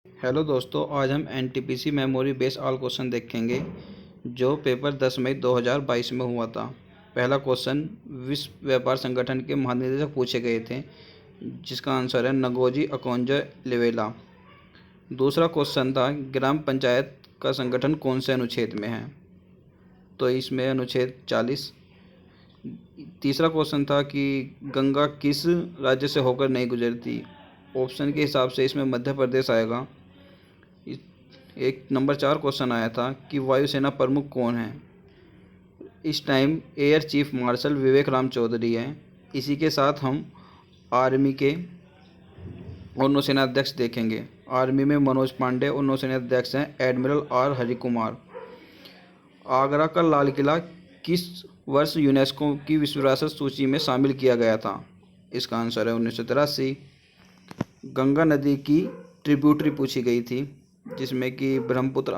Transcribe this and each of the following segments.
Hello दोस्तों, आज हम NTPC memory base all question देखेंगे जो पेपर 10 मई 2022 में हुआ था। पहला क्वेश्चन विश्व व्यापार संगठन के महानिदेशक पूछे गए थे, जिसका आंसर है नगोजी ओकोंजो-इवेला। दूसरा क्वेश्चन था ग्राम पंचायत का संगठन कौन से अनुच्छेद में है, तो इसमें अनुच्छेद 40। तीसरा क्वेश्चन था कि गंगा किस राज्य से होकर नहीं गुजरती, ऑप्शन के हिसाब से इसमें मध्य प्रदेश आएगा। एक नंबर 4 क्वेश्चन आया था कि वायुसेना प्रमुख कौन है। इस टाइम एयर चीफ मार्शल विवेक राम चौधरी हैं। इसी के साथ हम आर्मी के और नौसेना अध्यक्ष देखेंगे। आर्मी में मनोज पांडे और नौसेना अध्यक्ष हैं एडमिरल आर हरिकुमार। आगरा का लाल किला किस वर्ष यूनेस्को की विश्व विरासत सूची में शामिल किया गया था, इसका आंसर है 1983। गंगा नदी की ट्रिब्यूटरी पूछी गई थी, जिसमें कि ब्रह्मपुत्र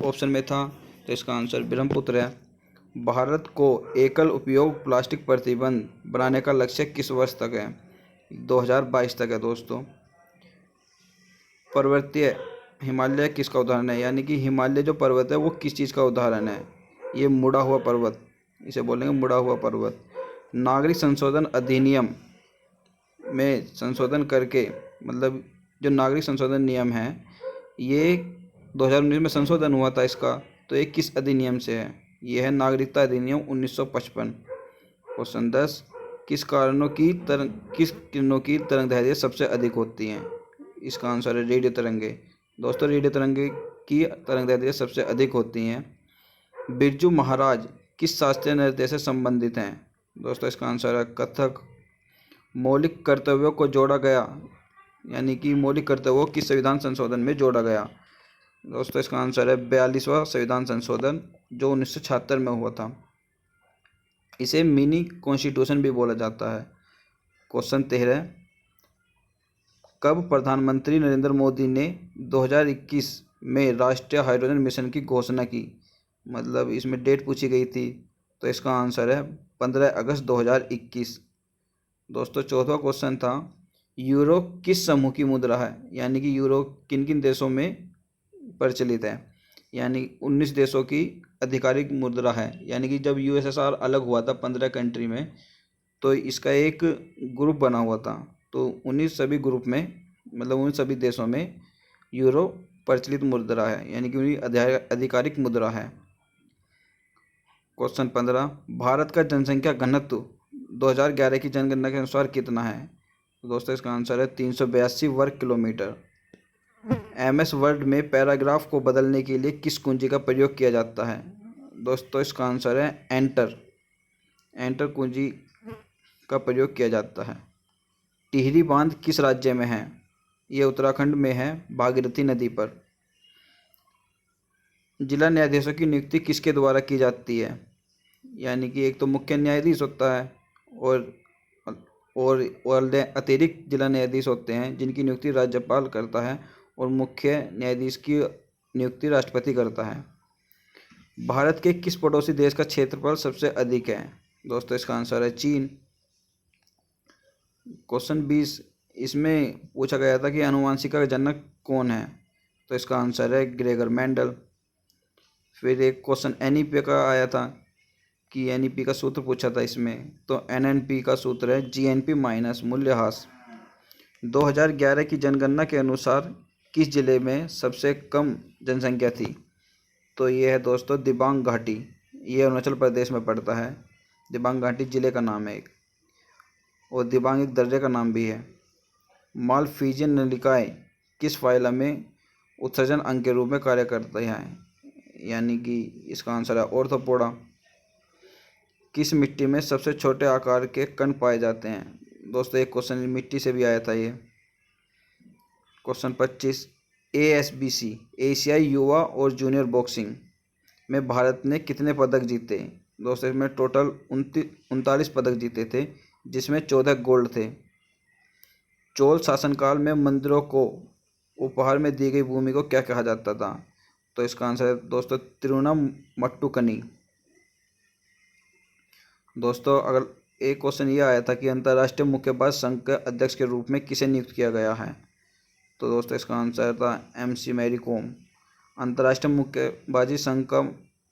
ऑप्शन में था, तो इसका आंसर ब्रह्मपुत्र है। भारत को एकल उपयोग प्लास्टिक प्रतिबंध बनाने का लक्ष्य किस वर्ष तक है, 2022 तक है दोस्तों। पर्वतीय हिमालय किसका उदाहरण है, यानी कि हिमालय जो पर्वत है वो किस चीज़ का उदाहरण है, ये मुड़ा हुआ पर्वत, इसे बोलेंगे मुड़ा हुआ पर्वत। नागरिक संशोधन अधिनियम में संशोधन करके, मतलब जो नागरिक संशोधन नियम है ये 2019 में संशोधन हुआ था इसका, तो ये किस अधिनियम से है, ये है नागरिकता अधिनियम 1955। क्वेश्चन 10, किस किरणों की तरंग दैर्ध्य सबसे अधिक होती हैं, इसका आंसर है रेडियो तरंगे। दोस्तों, रेडियो तरंगे की तरंग दैर्ध्य सबसे अधिक होती हैं। बिरजू महाराज किस शास्त्रीय नृत्य से संबंधित हैं, दोस्तों इसका आंसर है कथक। मौलिक कर्तव्यों को जोड़ा गया, यानी कि मौलिक कर्तव्यों को किस संविधान संशोधन में जोड़ा गया, दोस्तों इसका आंसर है 42वां संविधान संशोधन जो 1976 में हुआ था। इसे मिनी कॉन्स्टिट्यूशन भी बोला जाता है। क्वेश्चन 13, कब प्रधानमंत्री नरेंद्र मोदी ने 2021 में राष्ट्रीय हाइड्रोजन मिशन की घोषणा की, मतलब इसमें डेट पूछी गई थी, तो इसका आंसर है 15 अगस्त 2021। दोस्तों, चौथा क्वेश्चन था यूरो किस समूह की मुद्रा है, यानी कि यूरो किन किन देशों में प्रचलित है, यानी 19 देशों की आधिकारिक मुद्रा है। यानी कि जब यूएसएसआर अलग हुआ था 15 कंट्री में, तो इसका एक ग्रुप बना हुआ था, तो उन्हीं सभी ग्रुप में, मतलब उन सभी देशों में यूरो प्रचलित मुद्रा है, यानी कि उन्हीं आधिकारिक मुद्रा है। क्वेश्चन 15, भारत का जनसंख्या घनत्व 2011 की जनगणना के अनुसार कितना है, दोस्तों इसका आंसर है 382 वर्ग किलोमीटर। एमएस वर्ड में पैराग्राफ को बदलने के लिए किस कुंजी का प्रयोग किया जाता है, दोस्तों इसका आंसर है एंटर कुंजी का प्रयोग किया जाता है। टिहरी बांध किस राज्य में है, ये उत्तराखंड में है, भागीरथी नदी पर। जिला न्यायाधीशों की नियुक्ति किसके द्वारा की जाती है, यानी कि एक तो मुख्य न्यायाधीश होता है और अतिरिक्त जिला न्यायाधीश होते हैं, जिनकी नियुक्ति राज्यपाल करता है, और मुख्य न्यायाधीश की नियुक्ति राष्ट्रपति करता है। भारत के किस पड़ोसी देश का क्षेत्रफल सबसे अधिक है, दोस्तों इसका आंसर है चीन। क्वेश्चन 20, इसमें पूछा गया था कि आनुवंशिकी का जनक कौन है, तो इसका आंसर है ग्रेगर मेंडल। फिर एक क्वेश्चन एनईपी का आया था कि एनईपी का सूत्र पूछा था इसमें, तो एनएनपी का सूत्र है जीएनपी माइनस मूल्यह्रास। 2011 की जनगणना के अनुसार किस जिले में सबसे कम जनसंख्या थी, तो ये है दोस्तों दिबांग घाटी, ये अरुणाचल प्रदेश में पड़ता है। दिबांग घाटी जिले का नाम है, और दिबांग एक दर्जे का नाम भी है। मालफीजियन नलिकाएं किस फाइलम में उत्सर्जन अंग के रूप में कार्य करते हैं, यानी कि इसका आंसर है ऑर्थोपोडा। किस मिट्टी में सबसे छोटे आकार के कण पाए जाते हैं, दोस्तों एक क्वेश्चन मिट्टी से भी आया था ये। क्वेश्चन 25, एएसबीसी एशियाई युवा और जूनियर बॉक्सिंग में भारत ने कितने पदक जीते, दोस्तों इसमें टोटल 39 पदक जीते थे, जिसमें 14 गोल्ड थे। चोल शासनकाल में मंदिरों को उपहार में दी गई भूमि को क्या कहा जाता था, तो इसका आंसर है दोस्तों तिरुवनमट्टुकनी। दोस्तों, अगर एक क्वेश्चन ये आया था कि अंतर्राष्ट्रीय मुक्केबाज संघ के अध्यक्ष के रूप में किसे नियुक्त किया गया है, तो दोस्तों इसका आंसर था MC मैरी कॉम। अंतर्राष्ट्रीय मुक्केबाजी संघ का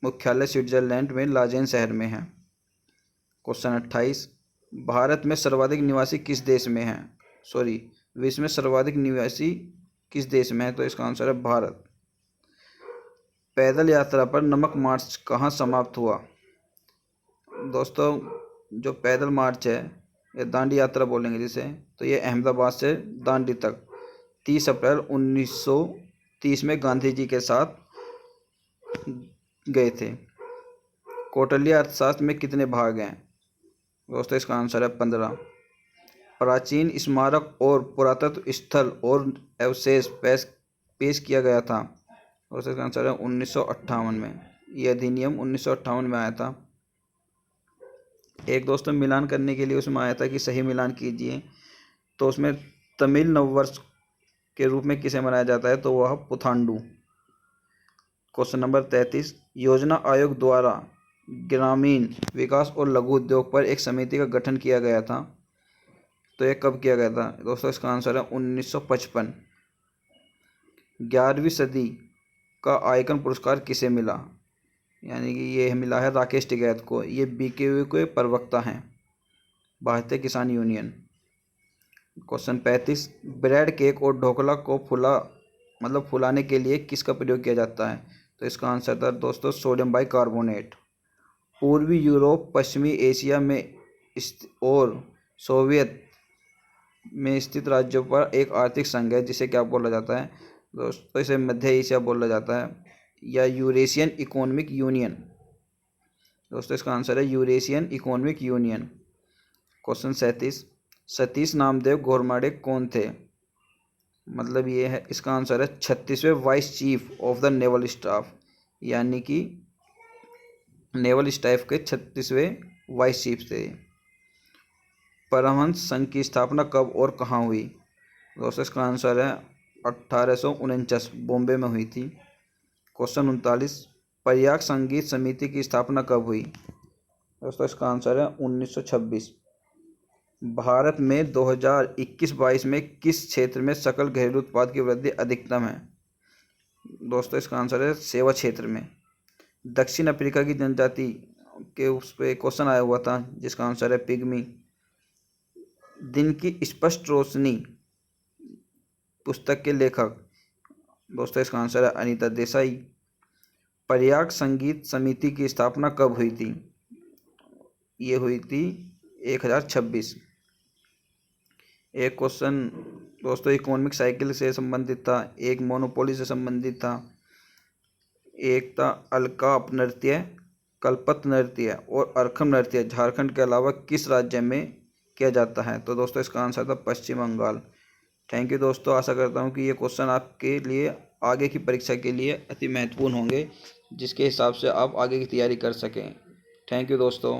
मुख्यालय स्विट्जरलैंड में लाजेन शहर में है। क्वेश्चन 28, भारत में सर्वाधिक निवासी किस देश में है? विश्व में सर्वाधिक निवासी किस देश में है? तो इसका आंसर है भारत। पैदल यात्रा पर नमक मार्च कहाँ समाप्त हुआ? दोस्तों जो पैदल मार्च है, ये दांडी यात्रा बोलेंगे जिसे, तो ये अहमदाबाद से दांडी तक 30 अप्रैल 1930 में गांधी जी के साथ गए थे। कौटिल्य अर्थशास्त्र में कितने भाग हैं? दोस्तों इसका आंसर है 15। प्राचीन स्मारक और पुरातत्व स्थल और अवशेष पेश किया गया था। दोस्तों इसका आंसर है 1958 में। यह अधिनियम 1958 में आया था। एक दोस्तों मिलान करने के लिए उसमें आया था कि सही मिलान कीजिए, तो उसमें तमिल नववर्ष के रूप में किसे मनाया जाता है? तो वह पुथांडु। क्वेश्चन नंबर 33, योजना आयोग द्वारा ग्रामीण विकास और लघु उद्योग पर एक समिति का गठन किया गया था, तो यह कब किया गया था? दोस्तों इसका आंसर है 1955। 11वीं सदी का आइकन पुरस्कार किसे मिला? यानी कि ये मिला है राकेश टिकैत को। ये BKU के प्रवक्ता हैं, भारतीय किसान यूनियन। क्वेश्चन 35, ब्रेड केक और ढोकला को फुलाने के लिए किसका प्रयोग किया जाता है? तो इसका आंसर था दोस्तों सोडियम बाइकार्बोनेट। पूर्वी यूरोप, पश्चिमी एशिया में और सोवियत में स्थित राज्यों पर एक आर्थिक संघ है, जिसे क्या बोला जाता है? दोस्तों इसे मध्य एशिया बोला जाता है या यूरेशियन इकोनॉमिक यूनियन। दोस्तों इसका आंसर है Eurasian economic union. Question 37, Satish Namdev Ghormade कौन थे? मतलब ये है, इसका आंसर है 36वें vice chief of the naval staff, यानी कि नेवल स्टाफ के 36वें वाइस चीफ थे। परमहंस संघ की स्थापना कब और कहाँ हुई? दोस्तों इसका आंसर है 1849 बॉम्बे में हुई थी। क्वेश्चन 39, प्रयाग संगीत समिति की स्थापना कब हुई? दोस्तों इसका आंसर है 1926। भारत में 2021-22 में किस क्षेत्र में सकल घरेलू उत्पाद की वृद्धि अधिकतम है? दोस्तों इसका आंसर है सेवा क्षेत्र में। दक्षिण अफ्रीका की जनजाति के उस पर क्वेश्चन आया हुआ था, जिसका आंसर है पिग्मी। दिन की स्पष्ट रोशनी पुस्तक के लेखक? दोस्तों इसका आंसर है अनीता देसाई। प्रयाग संगीत समिति की स्थापना कब हुई थी? ये हुई थी 1026। एक क्वेश्चन दोस्तों इकोनॉमिक साइकिल से संबंधित था, एक मोनोपोली से संबंधित था, एक था अलकाप नृत्य, कल्पत नृत्य और अरखम नृत्य झारखंड के अलावा किस राज्य में किया जाता है? तो दोस्तों इसका आंसर था पश्चिम बंगाल। थैंक यू दोस्तों, आशा करता हूँ कि ये क्वेश्चन आपके लिए आगे की परीक्षा के लिए अति महत्वपूर्ण होंगे, जिसके हिसाब से आप आगे की तैयारी कर सकें। थैंक यू दोस्तों।